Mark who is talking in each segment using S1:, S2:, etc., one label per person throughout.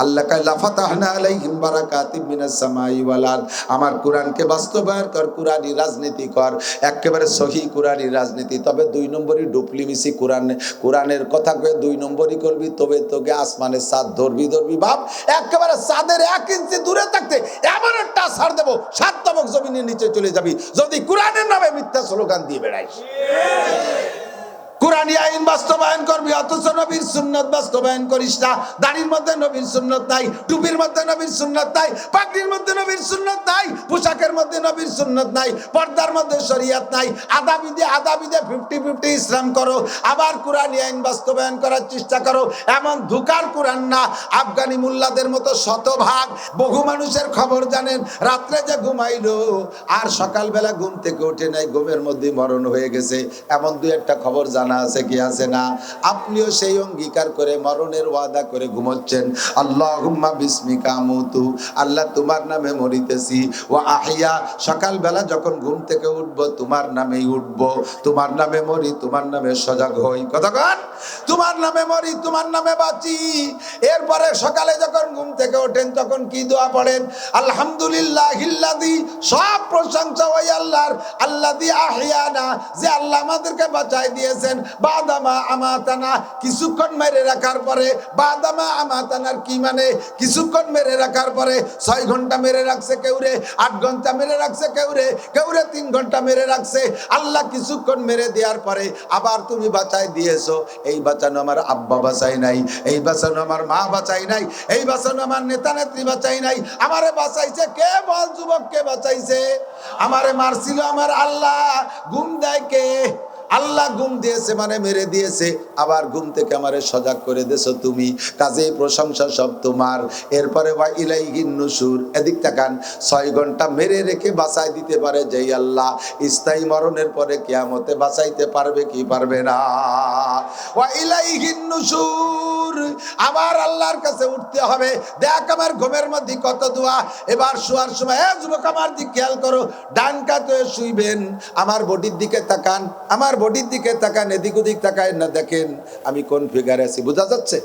S1: আল্লাহ কাল্লা ফাতাহনা আলাইহিম বারাকাতিম মিনাস সামাই ওয়াল আরদ। আমার কোরআনকে বাস্তবায়ন কর, কোরআনী রাজনীতি কর, একেবারে সহি কোরআনী রাজনীতি। তবে 2 নম্বরই ডুপ্লিমিসি, কোরআনের কথা কয়ে 2 নম্বরই করবি, তবে তোকে আসমানের চাঁদ ধরবি ভাব। একেবারে চাঁদের 1 ইঞ্চি দূরে থাকতে এমন একটা ছাড় দেবো, 7 তবক জমিনের নিচে চলে যাবি যদি কোরআনের নামে মিথ্যা স্লোগান দিয়ে বেড়াইস। কোরআনী আইন বাস্তবায়ন করবি, অথচ নবীর সুন্নাত বাস্তবায়ন করিস না। দাড়ির মধ্যে নবীর সুন্নাত নাই, টুপির মধ্যে নবীর সুন্নাত নাই, পাগড়ির মধ্যে নবীর সুন্নাত নাই, পোশাকের মধ্যে নবীর সুন্নাত নাই, পর্দার মধ্যে শরীয়ত নাই। আদাবিদে 50-50 ইসলাম করো, আবার কোরআনী আইন বাস্তবায়ন করার চেষ্টা করো। এমন ধোঁকার কোরআন না, আফগানি মুল্লাদের মতো শতভাগ। বহু মানুষের খবর জানেন, রাত্রে যে ঘুমাইলো আর সকালবেলা ঘুম থেকে ওঠে নাই, ঘুমের মধ্যে মরণ হয়ে গেছে, এমন 2-1টা খবর জানা আছে কি আছে না? আপনিও সেই অঙ্গীকার করে মরণের ওয়াদা করে ঘুমোচ্ছেন। আল্লাহুম্মা বিসমিকা আমুতু, আল্লাহ তোমার নামে মরিতেছি, ওয়া আহিয়া, সকালবেলা যখন ঘুম থেকে উঠব তোমার নামেই উঠব, তোমার নামে মরি, তোমার নামে সজাগ হই। কতক্ষণ? তোমার নামে মরি, তোমার নামে বাঁচি। এরপরে সকালে যখন ঘুম থেকে ওঠেন তখন কি দোয়া পড়েন? আলহামদুলিল্লাহিল্লাযী, সব প্রশংসা ওই আল্লাহর, আল্লাযী আহিয়ানা, যে আল্লাহ আমাদেরকে বাঁচাই দিয়েছেন, বাদামা আমাতানা, কিছুক্ষণ মেরে রাখার পরে। বাদামা আমাতানার কি মানে? কিছুক্ষণ মেরে রাখার পরে। 6 ঘন্টা মেরে রাখছে কেউরে, 8 ঘন্টা মেরে রাখছে কেউরে 3 ঘন্টা মেরে রাখছে। আল্লাহ কিছুক্ষণ মেরে দেওয়ার পরে আবার তুমি বাঁচাই দিয়েছো। এই বাঁচানো আমার আব্বা বাঁচাই নাই, এই বাঁচানো আমার মা বাঁচাই নাই, এই বাঁচানো আমার নেতা নেত্রী বাঁচাই নাই। আমারে বাঁচাইছে কে? বল যুবক, কে বাঁচাইছে? আমারে মারছিল আমার আল্লাহ। ঘুম দেয় কে? আল্লাহ। ঘুম দিয়েছে মানে মেরে দিয়েছে, আবার ঘুম থেকে আমারে সজাগ করে দিয়েছো তুমি, কাজেই প্রশংসা সব তোমার। এরপরে ওয়া ইলাইহিন নুশুর, এদিক তাকান। 6 ঘন্টা মেরে রেখে বাঁচাই দিতে পারে যেই আল্লাহ, স্থায়ী মরণের পরে কিয়ামতে বাঁচাইতে পারবে কি পারবে না? ওয়া ইলাইহিন নুশুর, আবার আল্লাহর কাছে উঠতে হবে। দেখ আমার ঘুমের মধ্যে কত দোয়া। এবার শোয়ার সময়, এ যুবক আমার দিকে খেয়াল করো, ডান কাতে শুইবেন, আমার বডির দিকে তাকান, আমার বডির দিকে তাকান, এদিক ওদিক তাকায় না, দেখেন আমি কোন ফিগারে আছি, বোঝা যাচ্ছে?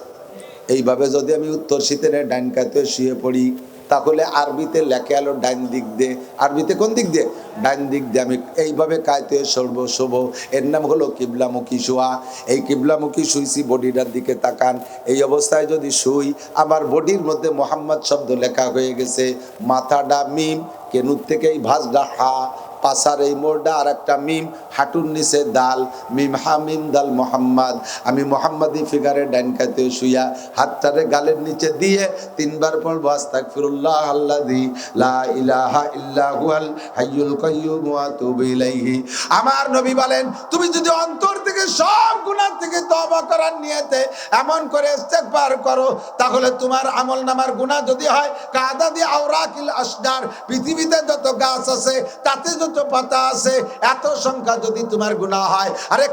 S1: এইভাবে যদি আমি উত্তর শীতের ডান কাতে শুয়ে পড়ি, তাহলে আরবিতে লেখে আলো ডাইন দিক দিয়ে। আরবিতে কোন দিক দিয়ে? ডাইন দিক দিয়ে আমি এইভাবে কায়তে শোব। এর নাম হলো কিবলামুখী শোয়া। এই কিবলামুখী শুইছি, বডিটার দিকে তাকান। এই অবস্থায় যদি শুই, আমার বডির মধ্যে মোহাম্মদ শব্দ লেখা হয়ে গেছে। মাথাটা মিম, কেনুর থেকে এই ভাঁজটা হা, পাশার এই মোড়টা আর একটা মিম, হাঁটুর নিচে দাল, মিম হা মিম দাল মোহাম্মদ। আমি মোহাম্মদী ফিগারে ডাইন কাতে শুইয়া হাতটারে গালের নিচে দিয়ে 3 বার পড়ব আস্তাগফিরুল্লাহ আল্লাযী লা ইলাহা ইল্লা হুয়াল হাইয়ুল কাইয়্যুম ওয়া আতুবু ইলাইহি। আমার নবী বলেন, তুমি যদি অন্তর থেকে সব গুনাহ থেকে তওবা করার নিয়তে এমন করে ইস্তেগফার করো, তাহলে তোমার আমলনামার গুনাহ যদি হয় কাদাদি আওরাকিল আসদার, পৃথিবীতে যত গাছ আছে, তাতে যত পাতা আছে, এত সংখ্যা যদি তোমার গুনাহ হয়, আরে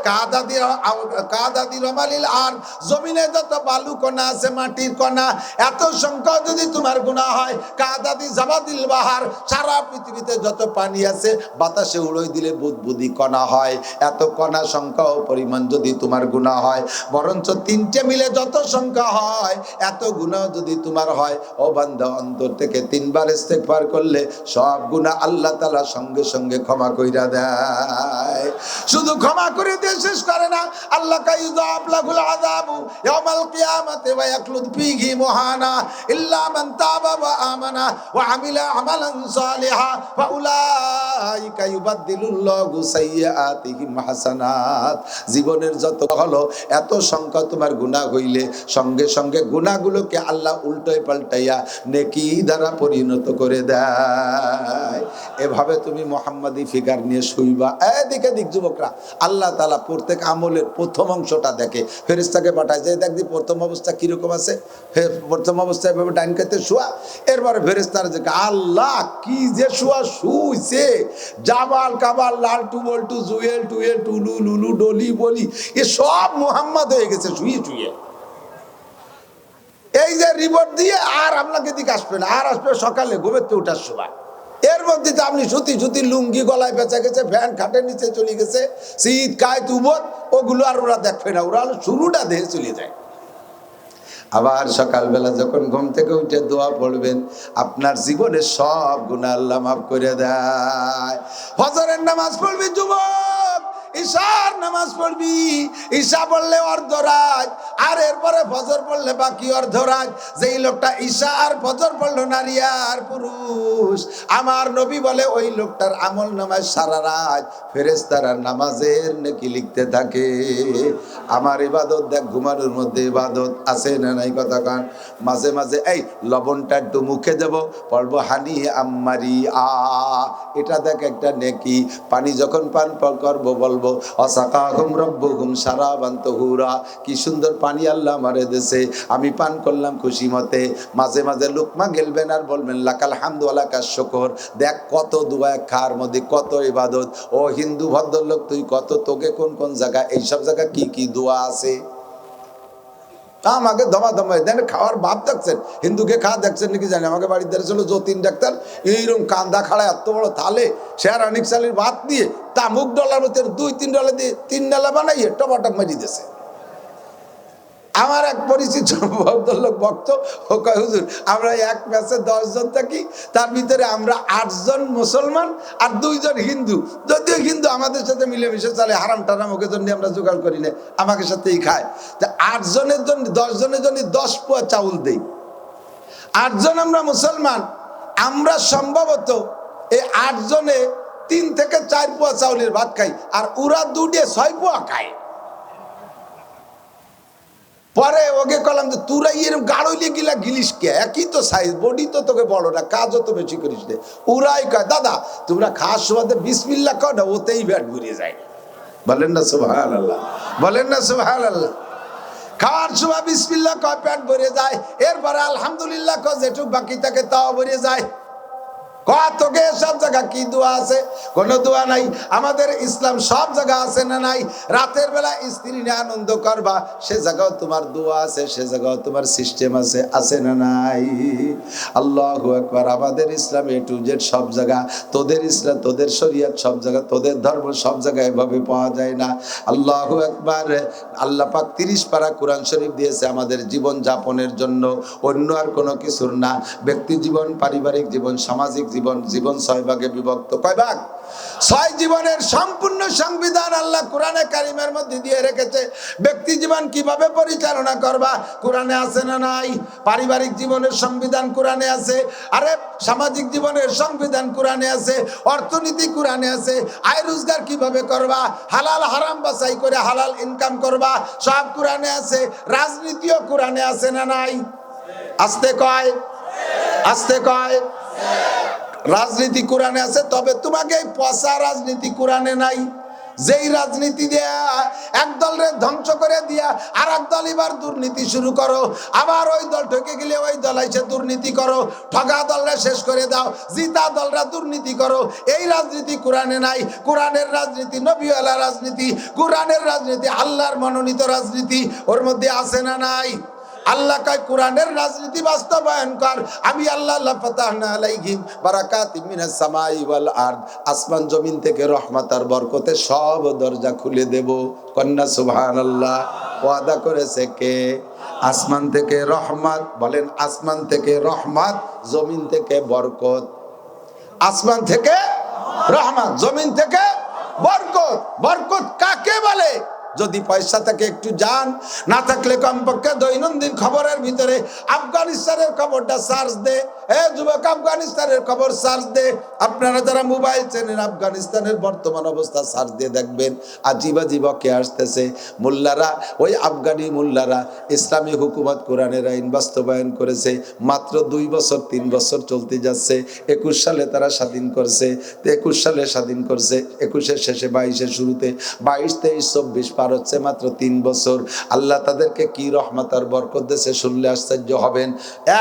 S1: কাদাদি রমালিল আর, জমিনে যত বালু কণা আছে, মাটির কণা, এত সংখ্যা যদি তোমার গুনাহ হয়, কাদাদি জাবাদিল বাহার, সারা পৃথিবীতে যত পানি আছে বাতাসে উড়াই দিলে বুদবুদি কণা হয়, এত কণা সংখ্যা ও পরিমাণ যদি তোমার গুনাহ হয়, বরঞ্চ 3টে মিলে যত সংখ্যা হয় এত গুনাহ যদি তোমার হয়, ও বান্দা অন্তর থেকে 3 বার ইস্তেগফার করলে সব গুনাহ আল্লাহ তাআলা সঙ্গে সঙ্গে ক্ষমা কইরা দেয়। শুধু ক্ষমা করে দিয়ে শেষ করে না, আল্লাহ কাইযুআব লাহুল আযাবু ইয়াউমাল কিয়ামাতি ওয়া ইয়াখলুদ ফীহি মুহানা ইল্লা মান তাবা ওয়া আমানা ওয়া আমিলা আমালান সালিহা ফা উলাইকা ইউবাদদিলুল্লাহু সাইয়্যাতিহিম হাসানাত। জীবনের যত হলো এত সংখ্যা তোমার গুনাহ হইলে সঙ্গে সঙ্গে গুনাহগুলোকে আল্লাহ উল্টায় পাল্টাইয়া নেকি দ্বারা পরিণত করে দেয়। এভাবে তুমি মুহাম্মাদি ফিগার নিয়ে শুইবা। এদিকে দিক যুবকরা, আল্লাহ তাআলা প্রত্যেক আমলের প্রথম অংশটা দেখে, ফেরেশতাকে পাঠায় যে দেখবি প্রথম অবস্থা কিরকম আছে, প্রথম অবস্থায় এভাবে ডাইন কাতে শোয়া। এরপরে ফেরেশতারা যে আল্লাহ কি যে শোয়া শুইছে, জাবাল কাবাল লাল টুবল টু জুয়েল টুয়েল টুলু লুলু ডলি বলি, এ সব মুহাম্মদ হয়ে গেছে শুয়ে শুয়ে। এই যে রিপোর্ট দিয়ে আর আপনাকে দিকে আসবে না, আর আসবে সকালে ঘুমের থেকে ওঠার সময়। এর মধ্যে তো আপনি সুতি লুঙ্গি গলায় বেঁচে গেছে, ফ্যান খাটের নিচে চলে গেছে, শীত কায় তুবত, ওগুলো আর ওরা দেখবে না, ওরা শুরুটা দেহে চলে যায়। আবার সকালবেলা যখন ঘুম থেকে উঠে দোয়া পড়বেন, আপনার জীবনের সব গুনাহ আল্লাহ মাফ করে দেয়। ফজরের নামাজ পড়বি যুবক, ঈশার নামাজ পড়বি, ঈশা পড়লে অর্ধরাত, আর এরপরে ফজর পড়লে বাকি অর্ধরাত। যেই লোকটা ঈশা আর ফজর পড়লো, নারী আর পুরুষ, আমার নবী বলে ওই লোকটার আমল নামায় সারা রাত ফেরেশতারা নামাজের নেকি লিখতে থাকে। আমার ইবাদত দেখ, ঘুমানোর মধ্যে ইবাদত আছে না নাই? কথা কান। মাঝে মাঝে এই লবণটা একটু মুখে দেব, পড়বো হানি আম্মারি আ, এটা দেখ একটা নেকি। পানি যখন পান করবো বলবো অসাকাহুম রব্বুহুম শারাবান তাহুরা, কি সুন্দর পানি আল্লাহ আমারে দেশে, আমি পান করলাম খুশি মতে। মাঝে মাঝে লুকমা গেলবেন আর বলবেন লাকাল হামদু ওয়া লাকাশ শুকর। দেখ কত দুয়া খার মধ্যে কত ইবাদত। ও হিন্দু ভদ্রলোক, তুই কত, তোকে কোন কোন জায়গা, এইসব জায়গা কি কি দোয়া আছে? আমাকে দমা দমাই দেন, খাওয়ার ভাব দেখছেন, হিন্দুকে খাওয়া দেখছেন নাকি জানি। আমাকে বাড়ির ধারে ছিল যতীন ডাক্তার, এইরকম কান্দা খাড়া এত বড় থালে শেয়ার অনেক চালের ভাত দিয়ে তা মুখ ডলার মধ্যে $2-3 দিয়ে 3 ডালা বানাইয়ে টমাটম মারি দিয়েছে। আমার এক পরিচিত ভদ্রলোক ভক্ত, ও কয় হুজুর আমরা এক ম্যাচে 10 জন থাকি, তার ভিতরে আমরা 8 জন মুসলমান আর 2 জন হিন্দু। যদিও হিন্দু আমাদের সাথে মিলেমিশে চলে, হারাম টারাম ওকে জন্য আমরা জোগাড় করি না, আমাকে সাথেই খায়। তা 8 জনের জন্য 10 জনের জন্য 10 পোয়া চাউল দেই। 8 জন আমরা মুসলমান, আমরা সম্ভবত এই 8 জনে 3 থেকে 4 পোয়া চাউলের ভাত খাই, আর ওরা 2 দিয়ে 6 পোয়া খায়। পরে ওকে কলাম যে তোরা এরকম গাড়ইলে গিলা গিলিস কে, একই তো সাইজ, বডি তো তোকে বড় না, কাজও তো বেশি করিস রে। ওরাই কয় দাদা তোমরা খাওয়ার সময় বিসমিল্লাহ কর না, ওতেই ব্যাট ঘুরিয়ে যায়। বলেন না সুবহানাল্লাহ, বলেন না সুবহানাল্লাহ। খাওয়ার সময় বিসমিল্লাহ কয়, পেট ভরে যায়, এরপরে আলহামদুলিল্লাহ কয়, যেটুক বাকি থাকে তাও ভরে যায়। কতকে সব জায়গা কি দোয়া আছে? কোন দোয়া নাই। আমাদের ইসলাম সব জায়গা আছে না নাই? রাতের বেলা স্ত্রী নিয়ে আনন্দ করবা, সে জায়গাও তোমার দোয়া আছে, সে জায়গাও তোমার সিস্টেম আছে, আছে না নাই? আল্লাহু আকবার। আমাদের ইসলাম A to Z সব জায়গা, তোদের ইসলাম, তোদের শরীয়ত সব জায়গা, তোদের ধর্ম সব জায়গায় এভাবে পাওয়া যায় না। আল্লাহু আকবার। আল্লাহ পাক 30 পারা কোরআন শরীফ দিয়েছে আমাদের জীবন যাপনের জন্য, অন্য আর কোনো কিছুর না। ব্যক্তি জীবন, পারিবারিক জীবন, সামাজিক জীবন, জীবন 6 ভাগে বিভক্ত। কয় ভাগ? 6 জীবনের সম্পূর্ণ সংবিধান আল্লাহ কোরআনে কারিমের মধ্যে দিয়ে রেখেছে। ব্যক্তি জীবন কিভাবে পরিচালনা করবা কোরআনে আছে না নাই? পারিবারিক জীবনের সংবিধান কোরআনে আছে, আরে সামাজিক জীবনের সংবিধান কোরআনে আছে, অর্থনীতি কোরআনে আছে, আয় রোজগার কিভাবে করবা, হালাল হারাম বাছাই করে হালাল ইনকাম করবা, সব কোরআনে আছে। রাজনীতিও কোরআনে আছে না নাই? আস্তে কয়, আস্তে কয়। রাজনীতি কোরআনে আছে, তবে তোমাকে এই পচা রাজনীতি কোরআনে নাই। যেই রাজনীতি দেয়া এক দলের ধ্বংস করে দিয়া আর এক দল এবার দুর্নীতি শুরু করো, আবার ওই দল ঠকে গেলে ওই দল এসে দুর্নীতি করো, ঠকা দলরা শেষ করে দাও, জিতা দলরা দুর্নীতি করো। এই রাজনীতি কোরআনে নাই। কোরআনের রাজনীতি নবীওয়ালা রাজনীতি, কোরআনের রাজনীতি আল্লাহর মনোনীত রাজনীতি, ওর মধ্যে আছে না নাই? আল্লাহ কয় কোরআনের রাজনীতি বাস্তবায়ন কর, আমি আল্লাহ লাফাতাহনা আলাইহিম বারাকাতিম মিনাস সামাই ওয়াল আরদ, আসমান জমিন থেকে রহমত আর বরকতে সব দরজা খুলে দেব। কন্যা সুবহানাল্লাহ। ওয়াদা করেছে কে? আসমান থেকে রহমত। বলেন আসমান থেকে রহমত, জমিন থেকে বরকত। আসমান থেকে রহমত, জমিন থেকে বরকত। বরকত কাকে বলে? যদি পয়সা থাকে একটু যান, না থাকলে কমপক্ষে দৈনন্দিন খবরের ভিতরে আফগানিস্তানের খবরটা সার্চ দে। যুবক, আফগানিস্তানের খবর সার্চ দে। আপনারা যারা মোবাইল চেনেন, আফগানিস্তানের বর্তমান অবস্থা সার্চ দিয়ে দেখবেন আজিব আজিব কে আসতেছে। মোল্লারা, ওই আফগানি মোল্লারা ইসলামী হুকুমত কোরআনের আইন বাস্তবায়ন করেছে। মাত্র 2 বছর 3 বছর চলতে যাচ্ছে। 21 সালে তারা স্বাধীন করছে। 21 সালে স্বাধীন করছে, 21-এর শেষে 22-এর শুরুতে, 22, 23, 24 পার হচ্ছে মাত্র 3 বছর। আল্লাহ তাদেরকে কি রহমত আর বরকত দিয়েছে শুনলে আশ্চর্য হবেন।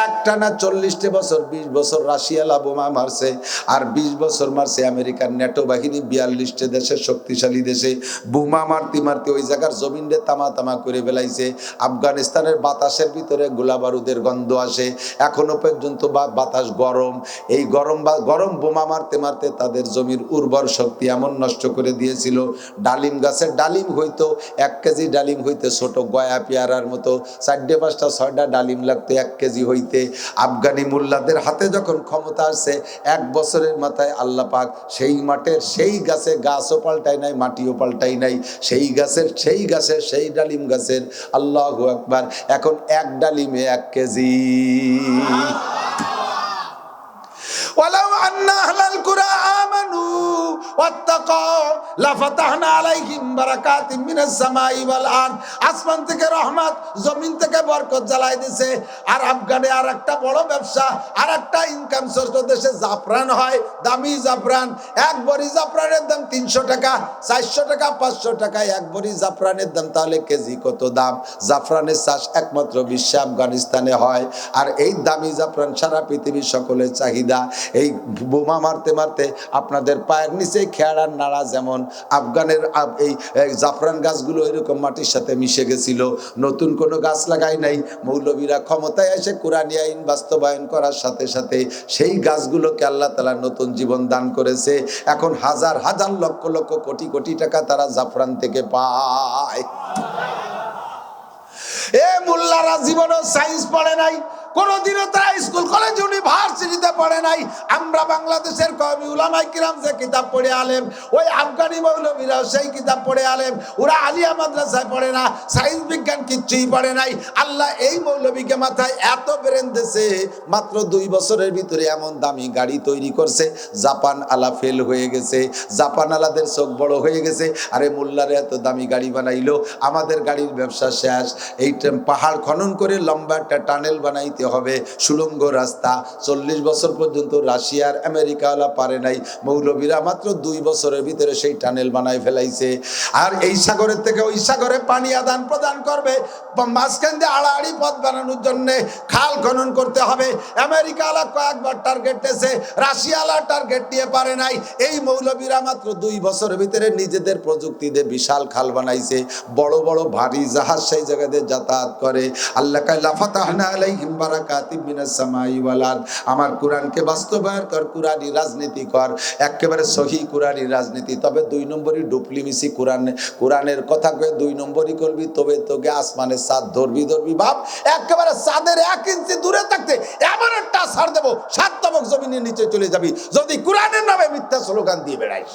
S1: একটানা 40টি বছর, 20 বছর রাশিয়ালা বোমা মারছে, আর 20 বছর মারছে আমেরিকার ন্যাটো বাহিনী 42টি দেশের শক্তিশালী দেশে। বোমা মারতে মারতে ওই জায়গার জমিনরে তামা তামা করে ফেলাইছে। আফগানিস্তানের বাতাসের ভিতরে গোলা বারুদের গন্ধ আসে, এখনো পর্যন্ত বাতাস গরম। এই গরম বোমা মারতে মারতে তাদের জমির উর্বর শক্তি এমন নষ্ট করে দিয়েছিল, ডালিম গাছের ডালিম হইতো লাগতো 1 কেজি ডালিম হইতে, ছোট গয়া পেয়ারার মতো 4টে 5টা 6টা ডালিম লাগতো 1 কেজি হইতে। আফগানি মোল্লাদের হাতে যখন ক্ষমতা আসছে 1 বছরের মাথায় আল্লাহ পাক সেই মাঠের সেই গাছে, গাছও পাল্টাই নাই, মাটিও পাল্টাই নাই, সেই গাছের সেই ডালিম গাছের, আল্লাহু আকবার, এখন 1 ডালিমে 1 কেজি। ওয়ালাউ আন্না আহলাল কুরা আমানু ওয়াত্তাকাউ লাফাতাহনা আলাইহিম বারাকাতিম মিনাস সামাই ওয়াল আরদ। আসমান থেকে রহমত, জমিন থেকে বরকত জ্বালাই দিয়েছে। আর আফগানে আর একটা বড় ব্যবসা, আর একটা ইনকাম সোর্স, দেশে জাফরান হয়, দামি জাফরান। 1 বড়ি জাফরানের দাম 300 টাকা, 400 টাকা, 500 টাকা 1 বড়ি জাফরানের দাম। তাহলে কেজি কত দাম? জাফরানের চাষ একমাত্র বিশ্বে আফগানিস্তানে হয়। আর এই দামি জাফরান সারা পৃথিবীর সকলের চাহিদা। এই বোমা মারতে মারতে আপনাদের পায়ের নিচে খেয়াড়ার নাড়া যেমন, আফগানের এই জাফরান গাছগুলো এরকম মাটির সাথে মিশে গেছিল। নতুন কোনো গাছ লাগাই নাই। মৌলবীরা ক্ষমতায় এসে কোরআনী আইন বাস্তবায়ন করার সাথে সাথে সেই গাছগুলোকে আল্লাহ তাআলা নতুন জীবন দান করেছে। এখন হাজার হাজার লক্ষ লক্ষ কোটি কোটি টাকা তারা জাফরান থেকে পায়। এ মোল্লারা জীবনে সায়েন্স পড়ে নাই, কোনদিনও তারা স্কুল কলেজ ইউনিভার্সিটিতে পড়ে নাই। আমরা বাংলাদেশের কওমি উলামায়ে কিরাম যে কিতাব পড়ে আলেম, ওই আফগানি মৌলবীরা সেই কিতাব পড়ে আলেম। ওরা আলিয়া মাদ্রাসায় পড়ে না, সায়েন্স বিজ্ঞান কিচ্ছুই পড়ে নাই। আল্লাহ এই মৌলবীকে মাথায় এত ব্রেন দিয়েছে, মাত্র 2 বছরের ভিতরে এমন দামি গাড়ি তৈরি করছে, জাপান আলা ফেল হয়ে গেছে, জাপান আলাদের চোখ বড় হয়ে গেছে। আরে মোল্লারে এত দামি গাড়ি বানাইলো, আমাদের গাড়ির ব্যবসা শেষ। এই পাহাড় খনন করে লম্বা একটা টানেল বানাইতে হবে, সুড়ঙ্গ রাস্তা। 40 বছর পর্যন্ত রাশিয়ার আমেরিকাওয়ালা পারে নাই, মৌলবীরা মাত্র 2 বছরের ভিতরে সেই টানেল বানাই ফেলাইছে। আর এই সাগরের থেকে ওই সাগরে পানি আদান প্রদান করবে, মাঝখান দিয়ে আড়াআড়ি পথ বানানোর জন্য খাল খনন করতে হবে। আমেরিকাওয়ালা কয়েকবার টার্গেট দিয়েছে, রাশিয়াওয়ালা টার্গেট নিয়ে পারে নাই। এই মৌলবীরা মাত্র 2 বছরের ভিতরে নিজেদের প্রযুক্তি দিয়ে বিশাল খাল বানাইছে, বড় বড় ভারী জাহাজ সেই জায়গাতে যাতায়াত করে। আল্লাহ কাইলা ফাতাহনা আলাইহিম বারাকাতিম মিনাস সামাই ওয়াল আরদ। আমার কোরআনকে বাস্তবায়ন কর, কোরআনী রাজনীতি কর, একেবারে সহি কোরআনী রাজনীতি। তবে 2 নম্বরই ডুপ্লিমিসি, কোরআনের কথা কয়ে 2 নম্বরই করবি, তবে তোকে আসমানের চাঁদ ধরবি বাপ। একেবারে চাঁদের 1 ইঞ্চি দূরে থাকতে এমন একটা ছাড় দেবো, 7 তবক জমিনের নিচে চলে যাবি যদি কোরআনের নামে মিথ্যা স্লোগান দিয়ে বেড়াইস।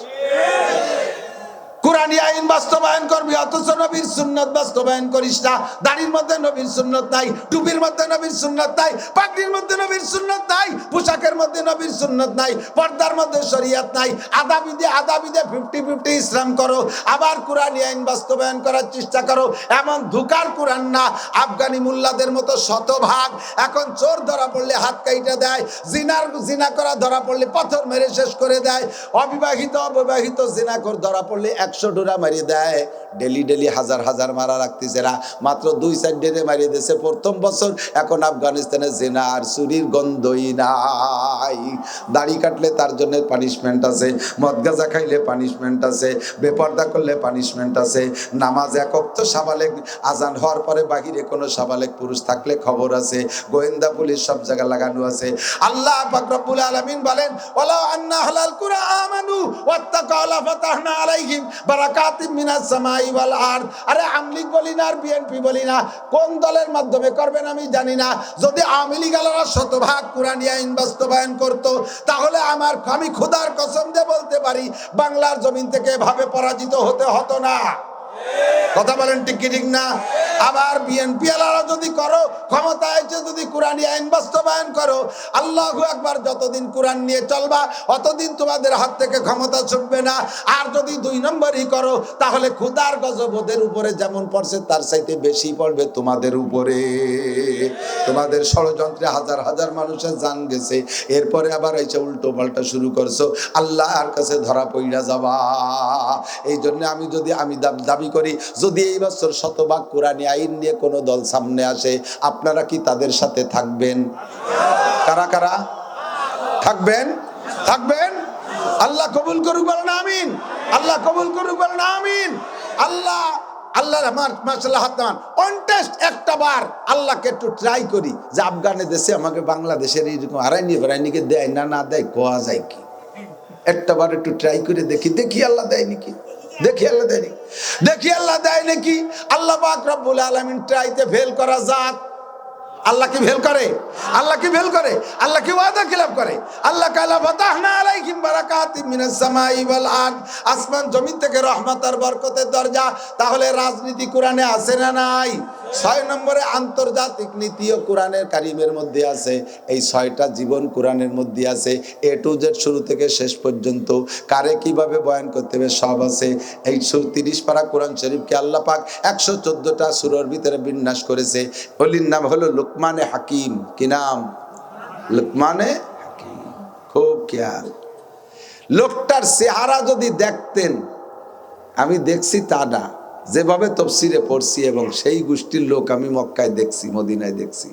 S1: কোরআনী আইন বাস্তবায়ন করবি, অথচ নবীর সুন্নাত বাস্তবায়ন করিস না। দাড়ির মধ্যে নবীর সুন্নাত নাই, টুপির মধ্যে নবীর সুন্নাত নাই, পাগড়ির মধ্যে নবীর সুন্নাত নাই, পোশাকের মধ্যে নবীর সুন্নাত নাই, পর্দার মধ্যে শরিয়ত নাই। আদাবিদে 50-50 ইসলাম করো, আবার কোরআনী আইন বাস্তবায়ন করার চেষ্টা করো। এমন ধোঁকার কোরআন না। আফগানি মুল্লাদের মতো শতভাগ এখন চোর ধরা পড়লে হাত কাইটা দেয়, জিনা করা ধরা পড়লে পাথর মেরে শেষ করে দেয়, অবিবাহিত জিনাকর ধরা পড়লে 100 ডোরা মারিয়ে দেয়। ডেলি হাজার হাজার মারা রাখতেছে না, মাত্র 2-4 ডেরে মারিয়ে দিয়েছে প্রথম বছর। এখন আফগানিস্তানে জেনা আর চুরির গন্ধই নাই। দাড়ি কাটলে তার জন্য পানিশমেন্ট আছে, মদ গাঁজা খাইলে পানিশমেন্ট আছে, বেপর্দা করলে পানিশমেন্ট আছে। নামাজ 1 ওয়াক্ত সাবালেক, আজান হওয়ার পরে বাহিরে কোনো সাবালেক পুরুষ থাকলে খবর আছে, গোয়েন্দা পুলিশ সব জায়গা লাগানো আছে। আল্লাহ পাক রব্বুল আলামিন বলেন, ওয়ালা আন্না আহলাল কুরা আমানু ওয়াত্তাকাউ লাফাতাহনা আলাইহিম বারাকাতিম মিনাস সামাই ওয়াল আরদ। আরে আমলিগ বলি না আর বিএনপি বলি না, কোন দলের মাধ্যমে করবেন আমি জানি না। যদি আওয়ামী লীগেরা শতভাগ কোরআনী আইন বাস্তবায়ন করত, তাহলে আমি খোদার কসম দিয়ে বলতে পারি বাংলার জমিন থেকে এভাবে পরাজিত হতে হতো না। কথা বলেন ঠিক কি ঠিক না? আবার বিএনপি আলারা যদি করো, ক্ষমতায় এসে যদি কোরআনী আইন বাস্তবায়ন করো, আল্লাহু আকবার, যতদিন কোরআন নিয়ে চলবা অতদিন তোমাদের হাত থেকে ক্ষমতা ছুটবে না। আর যদি 2 নম্বরই করো, তাহলে খোদার গজব ওদের উপরে যেমন পড়ছে তার চাইতে বেশি পড়বে তোমাদের উপরে। তোমাদের ষড়যন্ত্রে হাজার হাজার মানুষের জান গেছে, এরপরে আবার এসে উল্টো পাল্টা শুরু করছো, আল্লাহর কাছে ধরা পড়া যাবা। এই জন্য আমি দাবি করি, যদি এই বছর শতভাগ কোরআনী আইন নিয়ে কোনো দল সামনে আসে, আপনারা কি তাদের সাথে থাকবেন? কারা কারা থাকবেন? আল্লাহ কবুল করুক, বলেন আমিন। আল্লাহ কবুল করুক, বলেন আমিন। আল্লাহর মাশাআল্লাহ হাত নামান। অন টেস্ট একটা বার আল্লাহকে একটু ট্রাই করি যে আফগানে দেশে আমাকে বাংলাদেশের এইরকম হারাইনিকে দেয় না দেয়, কোয়া যায় কি? একটা বার একটু ট্রাই করে দেখি আল্লাহ দেয় নাকি। দেখি আল্লাহ দেয়নি, দেখি আল্লাহ দেয় নাকি। আল্লাহ পাক রব্বুল আলামিন ট্রাইতে ফেল করা জাত। আল্লাহ কি ফেল করে? আল্লাহ কি ফেল করে? আল্লাহ কি ওয়াদা খিলাফ করে? আল্লাহ কালা ফাতাহনা আলাইহিম বারাকাতিম মিনাস সামাই ওয়াল আরদ, আসমান জমিন থেকে রহমত আর বরকতের দরজা। তাহলে রাজনীতি কোরআনে আছে না নাই? 6 নম্বরে আন্তর্জাতিক নীতিও কোরআনের কারিমের মধ্যে আছে। এই 6টা জীবন কোরআনের মধ্যে আছে, এ টু জেড, শুরু থেকে শেষ পর্যন্ত। কারে কিভাবে বয়ান করতে হবে সব আছে। এই 30 পারা কোরআন শরীফকে আল্লাহ পাক 114টা সূরার ভিতরে বিন্যাস করেছে। ওলির নাম হলো লুকমানে হাকিম। কি নাম? লুকমানে হাকিম। খুব খেয়াল। লোকটার চেহারা যদি দেখতেন, আমি দেখছি তা না, যেভাবে তফসিরে পড়ছি এবং সেই গোষ্ঠীর লোক আমি মক্কায় দেখছি, মদিনায় দেখছি।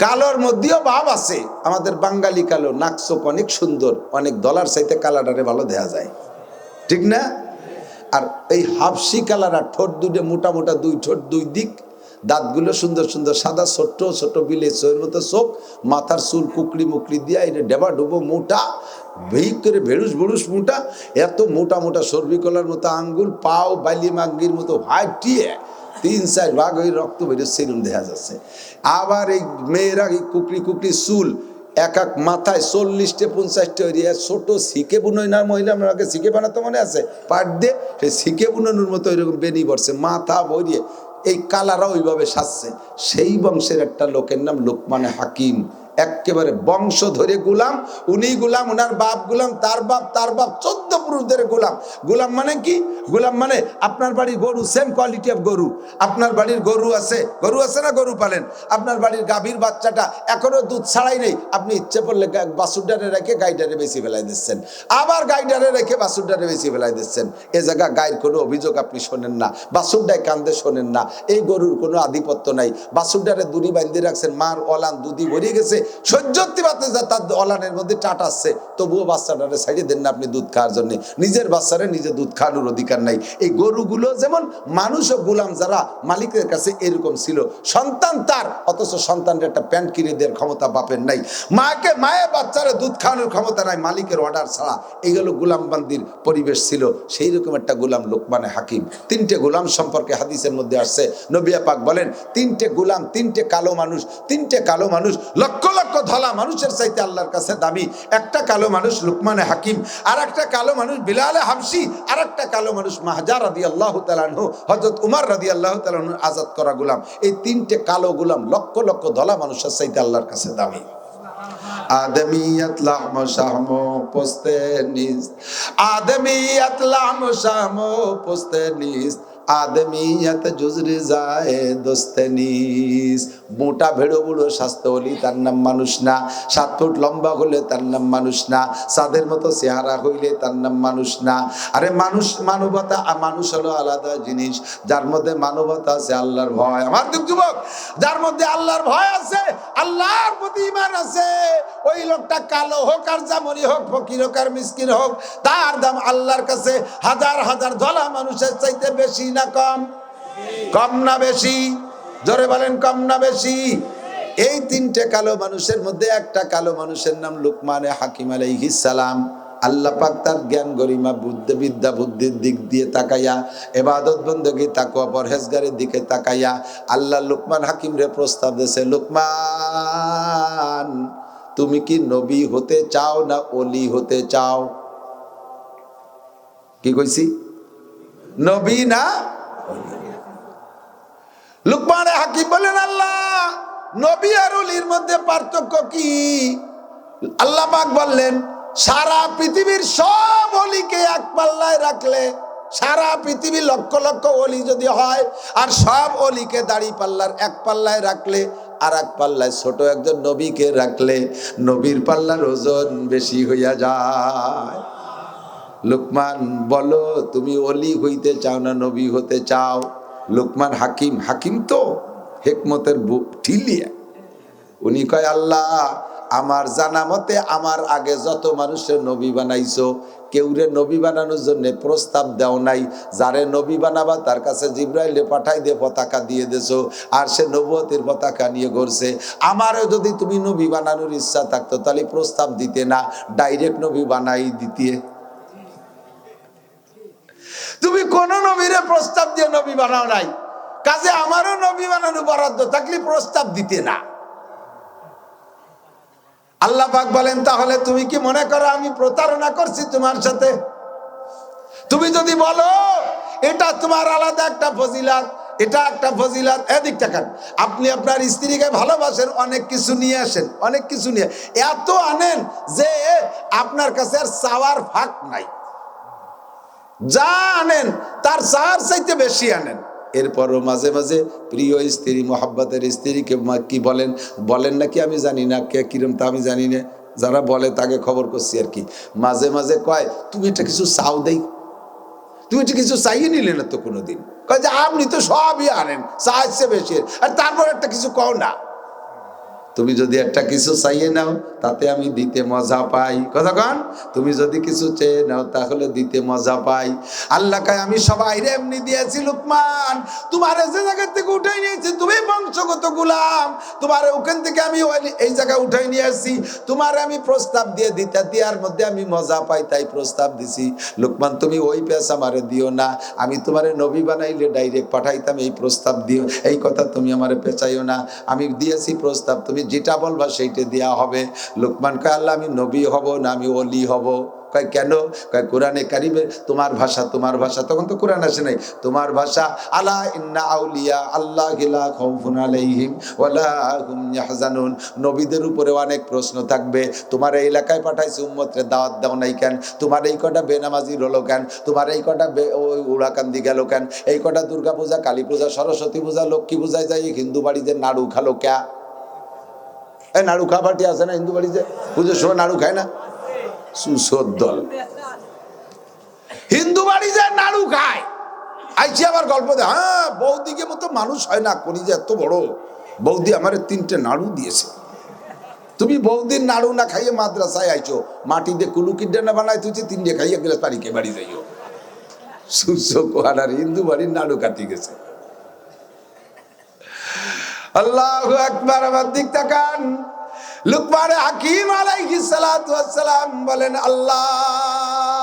S1: কালোর মধ্যেও ভাব আছে। আমাদের বাঙালি কালো, নাকচোখ অনেক সুন্দর, অনেক ডলার চাইতে কালারে ভালো দেখা যায়, ঠিক না? আর এই হাফসি কালারা ঠোঁট দুটো মোটা মোটা, 2 ঠোঁট 2 দিক, দাঁতগুলো সুন্দর সুন্দর সাদা, ছোট্ট ছোট বিলে চোখের মতো চোখ, মাথার চুল কুকড়ি মুকড়ি দিয়া, এটা ডেবা ডুবো মোটা, ভেই করে ভেড়ুস ভেড়ুস মোটা, এত মোটা মোটা সর্বি কলার মতো আঙ্গুল, পাও বাইলি মাঙ্গির মতো হাইটিয়ে 3-4 ভাগ ওই রক্ত বেরোচ্ছে, এরকম দেখা যাচ্ছে। আবার এই মেয়েরা এই কুকড়ি কুকড়ি চুল, এক এক মাথায় 40-50টা এরিয়া, ছোট শিখে বুনোই না মহিলা, আমাকে শিখে বানাতে মনে আছে, পাট দিয়ে সেই শিখে বুনানোর মতো এরকম বেনি পড়ছে, মাথা ভরিয়ে এই কালারা ওইভাবে সাজছে। সেই বংশের একটা লোকের নাম লোকমানে হাকিম। একেবারে বংশ ধরে গোলাম, উনি গোলাম, ওনার বাপ গোলাম, তার বাপ, তার বাপ, 14 পুরুষ ধরে গোলাম। গোলাম মানে কি? গোলাম মানে আপনার বাড়ির গরু, সেম কোয়ালিটি অফ গরু। আপনার বাড়ির গরু আছে, গরু আছে না, গরু পালেন। আপনার বাড়ির গাভীর বাচ্চাটা এখনো দুধ ছাড়াই নেই, আপনি ইচ্ছে করলে বাছুরডারে রেখে গাইডারে বেশি ফেলাই দিচ্ছেন, আবার গাইডারে রেখে বাছুরডারে বেশি ফেলাই দিচ্ছেন। এ জায়গা গায়ের কোনো অভিযোগ আপনি শোনেন না, বাছুরডায় কান্দে শোনেন না। এই গরুর কোনো আধিপত্য নাই। বাছুরডারে দড়ি বাঁধিয়ে রাখছেন, মার অলান দুধি ভরিয়ে গেছে, সহ্যতি পাতে যা তার অলানের মধ্যে টাট আসছে, তবুও বাচ্চাটারে ছাড়িয়ে দেন না আপনি দুধ খাওয়ার জন্য। নিজের বাচ্চারে নিজে দুধ খাওয়ানোর অধিকার নাই। এই গরুগুলো যেমন মানুষ ও গোলাম যারা মালিকের কাছে এরকম ছিল, সন্তান তার, অথচ সন্তানের একটা প্যান্ট কিনে দেওয়ার ক্ষমতা বাপের নাই, মাকে মায়ের বাচ্চারে দুধ খাওয়ানোর ক্ষমতা নাই মালিকের অর্ডার ছাড়া। এইগুলো গোলামবান্দির পরিবেশ ছিল। সেই রকম একটা গোলাম লোকমানে হাকিম। 3টে গোলাম সম্পর্কে হাদিসের মধ্যে আসছে, নবী পাক বলেন 3টে গোলাম, 3টে কালো মানুষ, 3টে কালো মানুষ লক্ষ লক্ষ ধলা মানুষের চাইতে আল্লাহর কাছে দামি। একটা কালো মানুষ লোকমানে হাকিম, আর একটা কালো মানুষ বিলালে হাবশি, আর একটা কালো মানুষ মাহজা রাদিয়াল্লাহু তাআলা আনহু, হযরত উমর রাদিয়াল্লাহু তাআলা আনহু আজাদ করা গোলাম। এই 3টে কালো গোলাম লক্ষ লক্ষ ধলা মানুষের চাইতে আল্লাহর কাছে দামি। আদমিয়াত লাহম শাহমো পোস্তে নিস, আদমিয়াত লাহম শাহমো পোস্তে নিস, আদমিয়াত জুজরি যায় দোস্তেনিস। মোটা ভেড়ো বুড়ো স্বাস্থ্য হলি তার নাম মানুষ না, 7 ফুট লম্বা হলে তার নাম মানুষ না, চাঁদের মতো চেহারা হইলে তার নাম মানুষ না। আরে মানুষ, মানবতা, মানুষ হলো আলাদা জিনিস। যার মধ্যে মানবতা আছে, আল্লাহর ভয়, আমার যুবক, যার মধ্যে আল্লাহর ভয় আছে, আল্লাহর প্রতি ঈমান আছে, ওই লোকটা কালো হোক আর জামনি হোক, ফকির হোক আর মিসকিন হোক, তার দাম আল্লাহর কাছে হাজার হাজার ধলা মানুষের চাইতে বেশি না কম? কম না বেশি? জোরে বলেন, কম না বেশি? এই 3টে কালো মানুষের মধ্যে একটা কালো মানুষের নাম লোকমানে হাকিম আলাইহিস সালাম। আল্লাহ পাক তার জ্ঞান গরিমা বিদ্যা বুদ্ধির দিক দিয়ে তাকাইয়া, ইবাদত বندگی তাকওয়া পরহেজগারের দিকে তাকাইয়া আল্লাহ লোকমান হাকিম রে প্রস্তাব দিয়েছে, লোকমান তুমি কি নবী হতে চাও না ওলি হতে চাও? কি কইছি? নবী না ওলি? লোকমান হাকিম বলেন, আল্লাহ নবী আর ওলির মধ্যে পার্থক্য কি? আল্লাহ পাক বললেন, সারা পৃথিবীর সব ওলিকে এক পাল্লায় রাখলে, সারা পৃথিবী লক্ষ লক্ষ ওলি যদি হয়, আর সব ওলিকে দাড়ি পাল্লার এক পাল্লায় রাখলে, আর এক পাল্লায় ছোট একজন নবীকে রাখলে, নবীর পাল্লার ওজন বেশি হইয়া যায়। লোকমান বলো, তুমি ওলি হইতে চাও না নবী হতে চাও? লোকমান হাকিম, হাকিম তো হিকমতের ঠিলিয়া, উনি কয়, আল্লাহ আমার জানা মতে আমার আগে যত মানুষের নবী বানাইছো, কেউরে নবী বানানোর জন্য প্রস্তাব দেও নাই। যারে নবী বানাবা তার কাছে জিব্রাইলে পাঠাই দিয়ে পতাকা দিয়ে দেছো, আর সে নবুয়তের পতাকা নিয়ে ঘুরছে। আমারও যদি তুমি নবী বানানোর ইচ্ছা থাকতো, তাহলে প্রস্তাব দিতে না, ডাইরেক্ট নবী বানাই দিতে। তুমি কোন নবীরে প্রস্তাব দিয়ে নবী বানাও নাই, কাজে আমারও নবী বানানো বরাদ্দ থাকলে প্রস্তাব দিতে না। আল্লাহ পাক বলেন, তাহলে তুমি কি মনে করো আমি প্রতারণা করছি তোমার সাথে? তুমি যদি বলো এটা তোমার আলাদা একটা ফজিলাত, এটা একটা ফজিলাত, এদিক টাকান, আপনি আপনার স্ত্রীকে ভালোবাসেন, অনেক কিছু নিয়ে আসেন, অনেক কিছু নিয়ে এত আনেন যে আপনার কাছে আর চাওয়ার ফাঁক নাই, যা আনেন তার চাওয়ার চাইতে বেশি আনেন। এরপরও মাঝে মাঝে প্রিয় স্ত্রী, মোহাব্বতের স্ত্রীকে কি বলেন, বলেন নাকি আমি জানি না, কে কিরম তা আমি জানি না, যারা বলে তাকে খবর করছি আর কি। মাঝে মাঝে কয় তুমি এটা কিছু চাও দেই, তুমি এটা কিছু চাইয়ে নিলে না তো কোনোদিন, কয় যে আপনি তো সবই আনেন, চাইছে বেশি, আর তারপর একটা কিছু কও না। তুমি যদি একটা কিছু চাইয়ে নাও তাতে আমি দিতে মজা পাই, কথা কন, তুমি যদি কিছু চেয়ে নাও তাহলে দিতে মজা পাই। আল্লাহ কয় আমি সবাই এমনি দিয়েছি লুকমান, তোমার যে জায়গা থেকে উঠাই নিয়েছি, তুমি বংশগত গোলাম, তোমার ওখান থেকে আমি এই জায়গায় উঠাই নিয়ে আসছি, তোমার আমি প্রস্তাব দিয়ে দিতে দেওয়ার মধ্যে আমি মজা পাই, তাই প্রস্তাব দিছি। লুকমান তুমি ওই পেশা আমারে দিও না, আমি তোমারে নবী বানাইলে ডাইরেক্ট পাঠাইতাম, এই প্রস্তাব দিও, এই কথা তুমি আমারে পেঁচাইও না, আমি দিয়েছি প্রস্তাব, তুমি যেটা বলবা সেইটা দেয়া হবে। লুকমান কয় আল্লাহ আমি নবী হব না আমি ওলি হব? কয় কেন? কয় কোরআনে কারিমে তোমার ভাষা, তোমার ভাষা, তখন তো কোরআন আসে নাই, তোমার ভাষা আলা ইন্না আউলিয়া আল্লাহ লা খাউফুন আলাইহিম ওয়ালা হুম ইয়াহজানুন, নবীদের উপরে অনেক প্রশ্ন থাকবে, তোমার এই এলাকায় পাঠাইছে উম্মতরে দাওয়াত দাও নাই কেন, তোমার এই কটা বেনামাজির হলো কেন, তোমার এই কটা উড়াকান্দি গেল কেন, এই কটা দুর্গা পূজা, কালী পূজা, সরস্বতী পূজা, লক্ষ্মী পূজায় যাই হিন্দু বাড়িতে নাড়ু খালো ক্যা? এই নাড়ু খাবারটি আছে না হিন্দু বাড়িতে, পুজোর সময় নাড়ু খায় না? সুসোর দল হিন্দু বাড়ি যায় নাড়ু খায়, আইছি আবার গল্প দেয়, হ্যাঁ বৌদিকে মতো মানুষ হয় না, করি যে এত বড় বৌদি আমার 3টে নাড়ু দিয়েছে। তুমি বৌদির নাড়ু না খাইয়ে মাদ্রাসায় আইছো, মাটি দিয়ে কুলুকিডা না বানাই তুই 3টে খাইয়ে গেলে পারিকে বাড়ি যাইও। সুসো কোহানার হিন্দু বাড়ির নাড়ু কাটি গেছে। আল্লাহু আকবার। আমার দিক তাকান, লুকমান হাকিম আলাইহিস সালাতু ওয়াস সালাম বলেন, আল্লাহ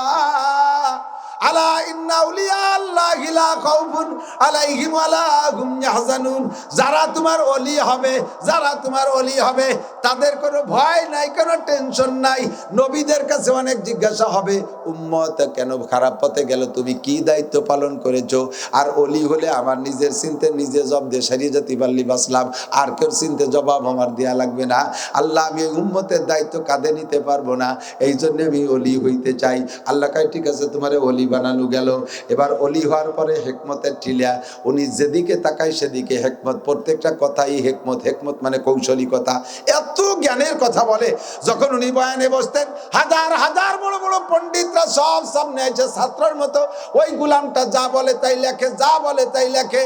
S1: আলা ইন্না আউলিয়া আল্লাহি লা খাউফুন আলাইহিম ওয়ালা হুম ইয়াহজানুন, যারা তোমার ওলি হবে, যারা তোমার ওলি হবে তাদের কোনো ভয় নাই, কোনো টেনশন নাই। নবীদের কাছে অনেক জিজ্ঞাসা হবে, উম্মত কেন খারাপ পথে গেল, তুমি কি দায়িত্ব পালন করেছো? আর ওলি হলে আমার নিজের চিনতে নিজে জব দিয়ে সারিয়ে যেতে পারলি বাসলাম, আর কেউ চিনতে জবাব আমার দেয়া লাগবে না। আল্লাহ আমি উম্মতের দায়িত্ব কাঁধে নিতে পারবো না, এই জন্য আমি ওলি হইতে চাই। আল্লাহ কয় ঠিক আছে তোমার ওলি বানানো গেল। এবার ওলি হওয়ার পরে হেকমতের ঠিলা, উনি যেদিকে তাকায় সেদিকে হেকমত, প্রত্যেকটা কথাই হেকমত, হেকমত মানে কৌশলী কথা, এত জ্ঞানের কথা বলে। যখন উনি বয়ানে বসতেন হাজার হাজার বড় বড় পণ্ডিতরা সব সামনে আছে ছাত্রের মতো, ওই গুলামটা যা বলে তাই লেখে, যা বলে তাই লেখে,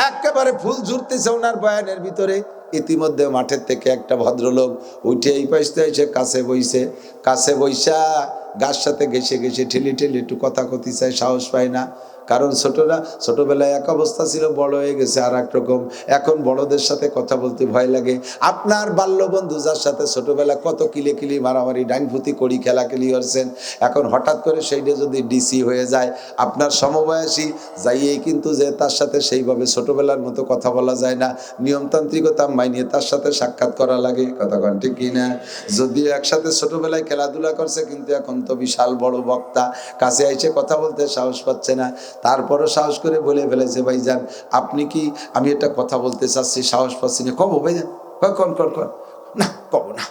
S1: একেবারে ফুল ঝুরতেছে ওনার বয়ানের ভিতরে। ইতিমধ্যে মাঠের থেকে একটা ভদ্রলোক উঠে এই পাশে এসে কাছে বইছে, কাছে বইসা গাছ সাথে ঘেসে ঘেসে ঠেলে ঠেলে একটু কথা কতি চায়, সাহস পায় না, কারণ ছোটবেলায় এক অবস্থা ছিল, বড় হয়ে গেছে আর এক রকম, এখন বড়দের সাথে কথা বলতে ভয় লাগে। আপনার বাল্য বন্ধু যার সাথে ছোটবেলা কত কিলে কিলি মারামারি ডাইনভূতি করি খেলাখেলি করছেন, এখন হঠাৎ করে সেইটা যদি ডিসি হয়ে যায়, আপনার সমবয়সী যাইয়েই কিন্তু যে তার সাথে সেইভাবে ছোটবেলার মতো কথা বলা যায় না, নিয়মতান্ত্রিকতা মাইনিয়ে তার সাথে সাক্ষাৎ করা লাগে, কথা কন ঠিক কিনা? যদিও একসাথে ছোটবেলায় খেলাধুলা করছে, কিন্তু এখন তো বিশাল বড় বক্তা, কাছে আইসে কথা বলতে সাহস পাচ্ছে না, তারপরও সাহস করে বলে ফেলেছে, ভাইজান আপনি কি, আমি একটা কথা বলতে চাচ্ছি, সাহস পাচ্ছি না, কব ভাইজান, কন কন কন, না কব না,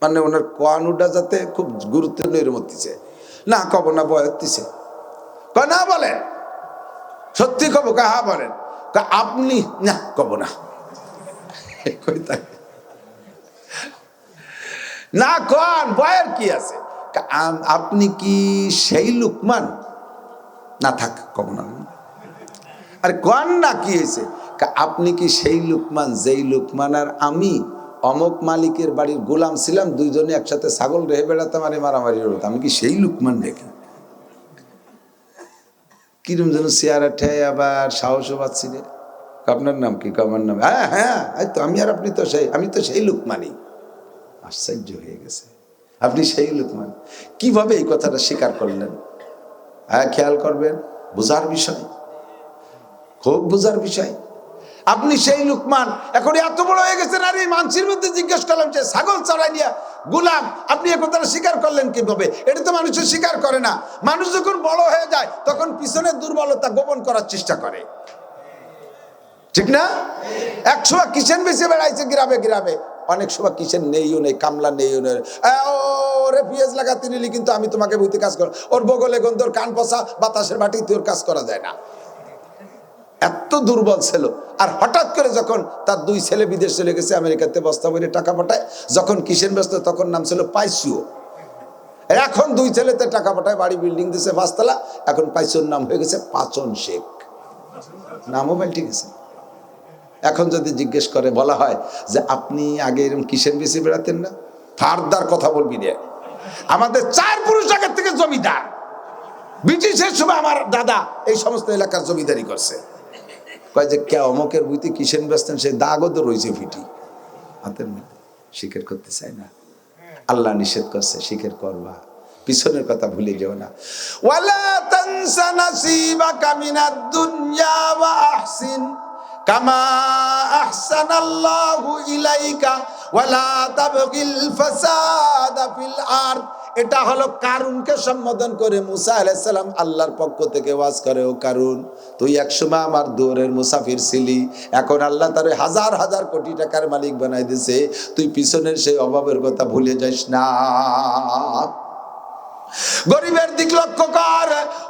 S1: মানে ওনার কোয়ানুটা যাতে খুব গুরুত্ব নির্মতিছে, না কব না বয়াতিছে, না বলেন সত্যি কব, হা বলেন, আপনি না কব না, না কন বয়ের কি আছে, আপনি কি সেই লুকমান, না থাক কব না, আর কন না কি হয়েছে, আপনি কি সেই লুকমান যেই লুকমান আর আমি অমক মালিকের বাড়ির গোলাম ছিলাম, দুইজনে একসাথে ছাগল রেহে বেড়াতাম আর মারামারি হতো, আমি কি সেই লুকমান দেখি? কিরম যেন চেয়ারা ঠেয়, আবার সাহসও পাচ্ছি রে, আপনার নাম কি? আমার নাম, হ্যাঁ হ্যাঁ এই তো আমি, আর আপনি তো সেই, আমি তো সেই লুকমানই। আশ্চর্য হয়ে গেছে, আপনি সেই লুকমান, কিভাবে এই কথাটা স্বীকার করলেন? হ্যাঁ, খেয়াল করবেন, বুঝার বিষয়, খুব বুঝার বিষয়। আপনি সেই লুকমান এখন এত বড় হয়ে গেছেন, আর এই মানুষের মধ্যে জিজ্ঞেস করলাম যে ছাগল চড়াই নিয়ে গোলাম, আপনি এ কথাটা স্বীকার করলেন কিভাবে? এটা তো মানুষের স্বীকার করে না। মানুষ যখন বড় হয়ে যায় তখন পিছনের দুর্বলতা গোপন করার চেষ্টা করে, ঠিক না? 100 কিষেন বেশি বেড়াইছে গ্রামে গ্রামে, অনেক সময় কিষেন নেইও নেই, কামলা নেইও নেই, ওরে পিঁয়াজ লাগাতে নিলি কিন্তু আমি তোমাকে বুঝতে কাজ করো, ওর বগলে গন্ধর কান পচা বাতাসের বাটিতে ওর কাজ করা যায় না, এত দুর্বল ছিল। আর হঠাৎ করে যখন তার 2 ছেলে বিদেশ চলে গেছে, আমেরিকাতে বস্তা বইরে টাকা পাঠায়, যখন কিষেন ব্যস্ত তখন নাম ছিল পাইসিও। এখন 2 ছেলেতে টাকা পাঠায়, বাড়ি বিল্ডিং দিছে 5 তলা, এখন পাইসিওর নাম হয়ে গেছে পাচন শেখ, নামও পাল্টে গেছে। এখন যদি জিজ্ঞেস করে বলা হয় যে আপনি আগে এরকম কিষেন বেশি বেড়াতেন না, ফারদার কথা বলবি রে, আমাদের 4 পুরুষ আগের থেকে জমিদার, ব্রিটিশের সময় আমার দাদা এই সমস্ত এলাকার জমিদারি করছে। কয় যে কে অমকের বুঝতে কিষেন বেচতেন, সে দাগও তো রয়েছে ফিটি হাতের মধ্যে, স্বীকার করতে চায় না। আল্লাহ নিষেধ করছে, স্বীকার করবা, পিছনের কথা ভুলে যেও না। ওয়ালা তানসা নাসিবাকা মিনাদ দুনিয়া ওয়া আহসিন কামা আহসানাল্লাহু ইলাইকা ওয়ালা তাবগিল ফাসাদা ফিল আরদ। এটা হলো কারুনকে সম্বোধন করে মুসা আলাইহিস সালাম আল্লাহর পক্ষ থেকে ওয়াজ করে, ও কারুন, তুই একসময় আমার দুয়ারের মুসাফির ছিলি, এখন আল্লাহ তার হাজার হাজার কোটি টাকার মালিক বানাই দিয়েছে, তুই পিছনের সেই অভাবের কথা ভুলে যাস না। গরিবের দিক লক্ষ্য কর,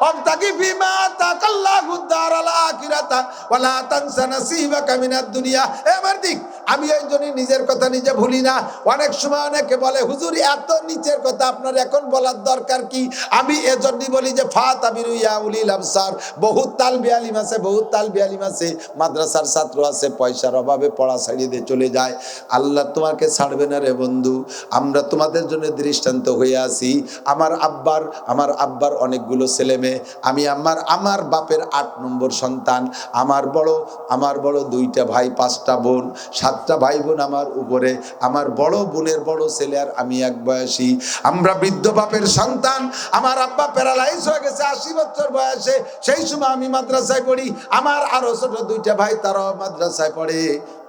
S1: অবতাগি ফিমা আতাকাল্লাহু দারাল আখিরাতা ওয়ালা তানসা নাসিবাকা মিনাদ দুনিয়া। আমার দিক, আমি এই জন্যই নিজের কথা নিজে ভুলি না। অনেক সময় অনেকে বলে হুজুর এত নিচের কথা আপনার এখন বলার দরকার কি? আমি এজন্যই বলি যে ফাতাবিরু ইয়া উলিল আবসার, বহুত তালবি আলিম আছে, বহুত তালবি আলিম আছে, মাদ্রাসার ছাত্র আছে, পয়সার অভাবে পড়া ছাড়িয়ে দিয়ে চলে যায়। আল্লাহ তোমাকে ছাড়বে না রে বন্ধু, আমরা তোমাদের জন্য দৃষ্টান্ত হয়ে আছি। আমার আব্বার অনেকগুলো ছেলে মেয়ে, আমি আমার বাপের 8 নম্বর সন্তান, আমার বড় 2টা ভাই, 5টা বোন, 7টা ভাই বোন আমার উপরে, আমার বড় বোনের বড় ছেলে আর আমি এক বয়সী, আমরা বৃদ্ধ বাপের সন্তান। আমার আব্বা প্যারালাইজ হয়ে গেছে 80 বছর বয়সে, সেই সময় আমি মাদ্রাসায় পড়ি, আমার আরো ছোট 2টা ভাই তারাও মাদ্রাসায় পড়ে।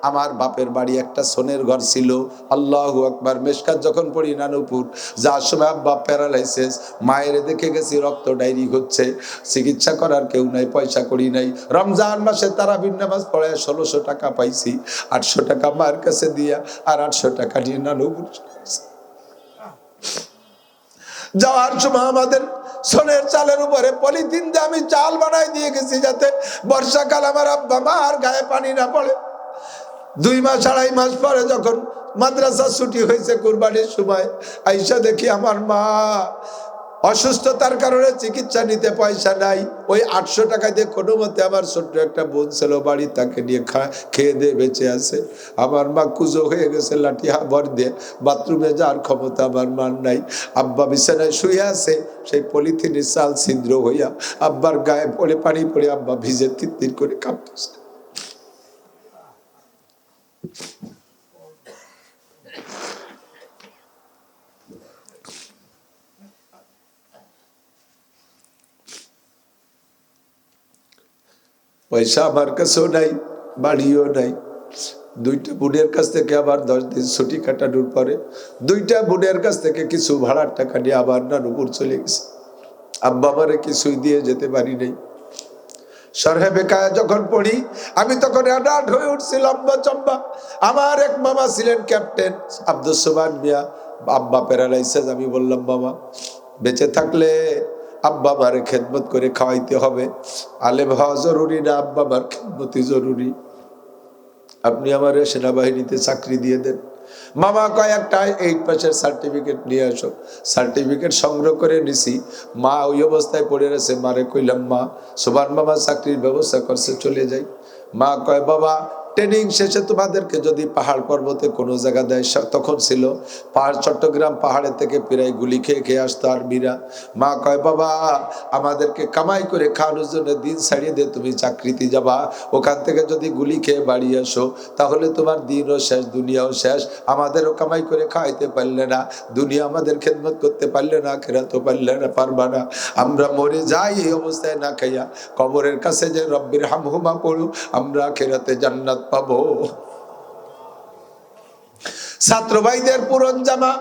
S1: আমার বাপের বাড়ি একটা সোনের ঘর ছিল, আল্লাহু আকবার। মেশকাত যখন পড়ি নানুপুর, যার সময় আব্বা প্যারালাইসিস, মায়ের দেখে গেছি রক্ত ডায়রি হচ্ছে, চিকিৎসা করার কেউ নাই, পয়সা করি নাই। রমজান মাসে তারাবির নামাজ পড়ে 1600 টাকা পাইছি, 800 টাকা মায়ের কাছে দিয়া আর 800 টাকা নিয়ে নানুপুর যাওয়ার সময় আমাদের সোনের চালের উপরে পলিথিন দিয়ে আমি চাল বানাই দিয়ে গেছি, যাতে বর্ষাকাল আমার আব্বা মার গায়ে পানি না পড়ে। 2 মাস 2.5 মাস পরে যখন মাদ্রাসা ছুটি হয়েছে কুরবানির সময়, আইসা দেখি আমার মা অসুস্থতার কারণে চিকিৎসা নিতে পয়সা নাই। ওই 800 টাকা দিয়ে কোনো মতে আমার ছোট্ট একটা বোন ছিল বাড়ি, তাকে নিয়ে খেয়ে দিয়ে বেঁচে আছে। আমার মা কুজো হয়ে গেছে, লাঠি ভর দিয়ে, বাথরুমে যাওয়ার ক্ষমতা আমার মার নাই। আব্বা বিছানায় শুয়ে আছে, সেই পলিথিনের চাল ছিদ্র হইয়া আব্বার গায়ে পড়ে পানি পড়ে আব্বা ভিজে তিত্তির করে কাঁপতেছে। পয়সা আমার কাছেও নাই, বাড়িও নাই। 2টা বোনের কাছ থেকে আবার 10 দিন ছুটি কাটানোর পরে 2টা বোনের কাছ থেকে কিছু ভাড়ার টাকা নিয়ে আবার নানুপুর চলে গেছে। আব্বা আমারে কিছুই দিয়ে যেতে পারি নাই। শরহে বেকায়া যখন পড়ি আমি তখন অ্যাডাল্ট হয়ে উঠছি, লম্বা চম্বা। আমার এক মামা ছিলেন ক্যাপ্টেন আব্দুল সোবান মিয়া, আব্বা প্যারালাইসিস। আমি বললাম বাবা, বেঁচে থাকলে আব্বা মারে খেদমত করে খাওয়াইতে হবে, আলেম হওয়া জরুরি না, আব্বা মার খেদমতি জরুরি, আপনি আমার সেনাবাহিনীতে চাকরি দিয়ে দেন। মামা কয় একটা 8 পাসের সার্টিফিকেট নিয়ে আসো। সার্টিফিকেট সংগ্রহ করে নিছি। মা ওই অবস্থায় পড়ে রয়েছে, মারে কইলাম মা সোবান মামা চাকরির ব্যবস্থা করছে, চলে যাই। মা কয় বাবা ট্রেনিং শেষে তোমাদেরকে যদি পাহাড় পর্বতে কোনো জায়গা দেয়, তখন ছিল পাহাড়, চট্টগ্রাম পাহাড়ের থেকে প্রায় গুলি খেয়ে খেয়ে আসতো আর্মিরা। মা কয় বাবা আমাদেরকে কামাই করে খাওয়ানোর জন্য দিন ছাড়িয়ে দে, তুমি চাকরিতে যাবা, ওখান থেকে যদি গুলি খেয়ে বাড়ি আসো তাহলে তোমার দিনও শেষ দুনিয়াও শেষ। আমাদেরও কামাই করে খাওয়াইতে পারলে না, দুনিয়া আমাদের খেদমত করতে পারলে না, আখিরাতও পারলে না, পারবা না। আমরা মরে যাই এই অবস্থায় না খাইয়া, কবরের কাছে যে রব্বির হামহুমা পড়ু, আমরা আখিরাতে জান্নাত পাবো। ছাত্র ভাইদের পুরন জামা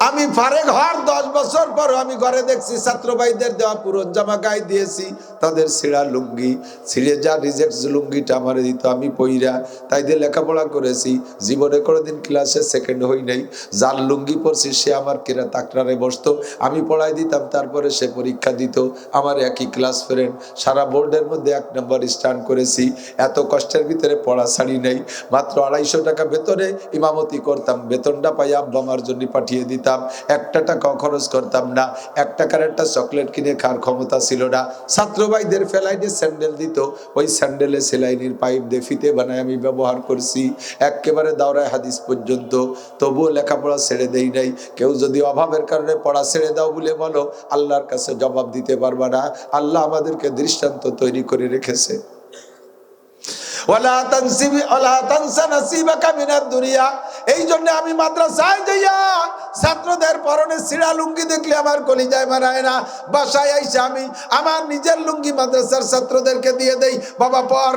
S1: আমি ফারেক হওয়ার 10 বছর পর আমি ঘরে দেখছি ছাত্র ভাইদের দেওয়া পুরন জামা গায়ে দিয়েছি, তাদের ছিঁড়া লুঙ্গি, ছিঁড়ে যা রিজেক্ট লুঙ্গিটা আমার দিত, আমি পইরা তাই দিয়ে লেখাপড়া করেছি, জীবনে কোনোদিন ক্লাসে সেকেন্ড হই নাই। যার লুঙ্গি পরছি সে আমার কিরা তাকরারে বসতো, আমি পড়াই দিতাম, তারপরে সে পরীক্ষা দিত, আমার একই ক্লাস ফ্রেন্ড। সারা বোর্ডের মধ্যে 1 নম্বর স্ট্যান্ড করেছি, এত কষ্টের ভিতরে পড়া ছাড়ি নাই। মাত্র 250 টাকা বেতনে ইমামতি করতাম, বেতনটা পাই আব্বা আমার জন্য পাঠিয়ে দিতাম, 1 টাকা খরচ করতাম না, 1 টাকার একটা চকলেট কিনে খাওয়ার ক্ষমতা ছিল না। ছাত্র ভাইদের ফেলাইনে স্যান্ডেল দিত, ওই স্যান্ডেলে সেলাইনের পাইপ দিয়ে ফিতে বানায় আমি ব্যবহার করছি একেবারে দাওরায় হাদিস পর্যন্ত, তবুও লেখাপড়া ছেড়ে দেই নাই। কেউ যদি অভাবের কারণে পড়া ছেড়ে দাও বলে বলো, আল্লাহর কাছে জবাব দিতে পারবা না। আল্লাহ আমাদেরকে দৃষ্টান্ত তৈরি করে রেখেছে। এই জন্য আমি মাদ্রাসায় যাইয়া ছাত্রদের পরনে ছিঁড়া লুঙ্গি দেখলে আমার কলিজায় মারায় না। বাসায় আইসা আমি আমার নিজের লুঙ্গি মাদ্রাসার ছাত্রদেরকে দিয়ে দেই, বাবা পর।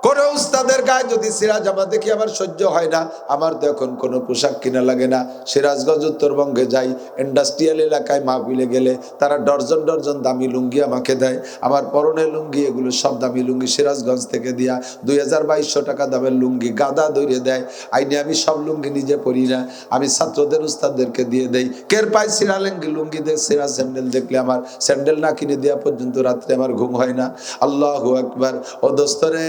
S1: কোনো উস্তাদের গায়ে যদি ছিঁড়া জামা দেখি আমার সহ্য হয় না। আমার তো এখন কোনো পোশাক কিনা লাগে না। সিরাজগঞ্জ উত্তরবঙ্গে যাই, ইন্ডাস্ট্রিয়াল এলাকায় মাহফিলে গেলে তারা ডর্জন ডর্জন দামি লুঙ্গি আমাকে দেয়। আমার পরনের লুঙ্গি এগুলো সব দামি লুঙ্গি, সিরাজগঞ্জ থেকে দিয়া 2200 টাকা দামের লুঙ্গি গাদা ধরে দেয়। আইনে আমি সব লুঙ্গি নিজে পরি না, আমি ছাত্রদের উস্তাদদেরকে দিয়ে দেই। কের পাই ছিঁড়া লুঙ্গি দেখ, ছিঁড়া স্যান্ডেল দেখলে আমার স্যান্ডেল না কিনে দেওয়া পর্যন্ত রাত্রে আমার ঘুম হয় না। আল্লাহু আকবার। ও দোস্তরে,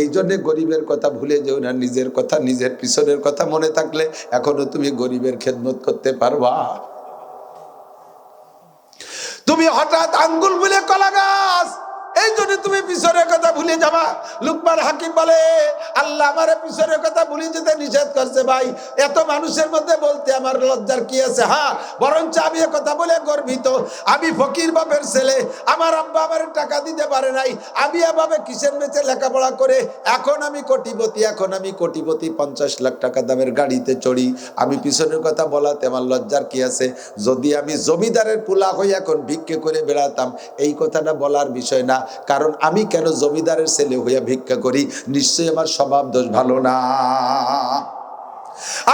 S1: এই জন্য গরিবের কথা ভুলে যেও না, নিজের কথা, নিজের পিছনের কথা মনে থাকলে এখনো তুমি গরিবের খেদমত করতে পারবা। তুমি হঠাৎ আঙ্গুল বলে কলা গাছ, এই জন্য তুমি পিছনের কথা ভুলে যাবা। লুকমান হাকিম বলে আল্লাহ আমারে পিছনের কথা ভুলে যেতে নিষেধ করছে। ভাই এত মানুষের মধ্যে বলতে আমার লজ্জার কি আছে? হ্যাঁ, বরঞ্চ আমি এ কথা বলে গর্বিত, আমি ফকির বাপের ছেলে, আমার আব্বা আমার টাকা দিতে পারে নাই, আমি এভাবে কিসের মেচে লেখাপড়া করে এখন আমি কোটিপতি, 50 লাখ টাকা দামের গাড়িতে চড়ি। আমি পিছনের কথা বলাতে আমার লজ্জার কি আছে? যদি আমি জমিদারের পোলা হয়ে এখন ভিক্ষে করে বেড়াতাম, এই কথাটা বলার বিষয় না। কারণ আমি কেন জমিদারের ছেলে হইয়া ভিক্ষা করি? নিশ্চয়ই আমার স্বভাব দোষ ভালো না,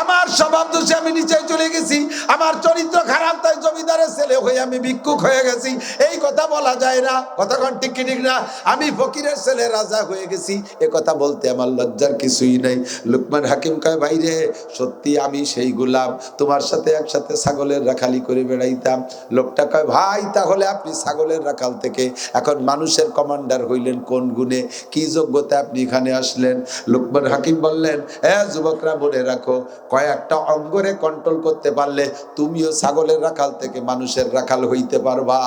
S1: আমার স্বভাব দোষে আমি নিচে চলে গেছি, আমার চরিত্র খারাপ, তাই জমিদারের ছেলে হয়ে আমি ভিক্ষুক হয়ে গেছি। এই কথা বলা যায় না, কথা কোন ঠিক কি ঠিক না? আমি ফকিরের ছেলে রাজা হয়ে গেছি, এ কথা বলতে আমার লজ্জার কিছুই নাই। লুকমান হাকিম কয় ভাইরে, সত্যি আমি সেই গোলাম, তোমার সাথে একসাথে ছাগলের রাখালি করে বেড়াইতাম। লোকটা কয় ভাই তাহলে আপনি ছাগলের রাখাল থেকে এখন মানুষের কমান্ডার হইলেন কোন গুণে? কি যোগ্যতা আপনি এখানে আসলেন? লুকমান হাকিম বললেন, যুবকরা মনে রাখো, কয়েকটা অঙ্গরে কন্ট্রোল করতে পারলে তুমিও ছাগলের রাখাল থেকে মানুষের রাখাল হইতে পারবা।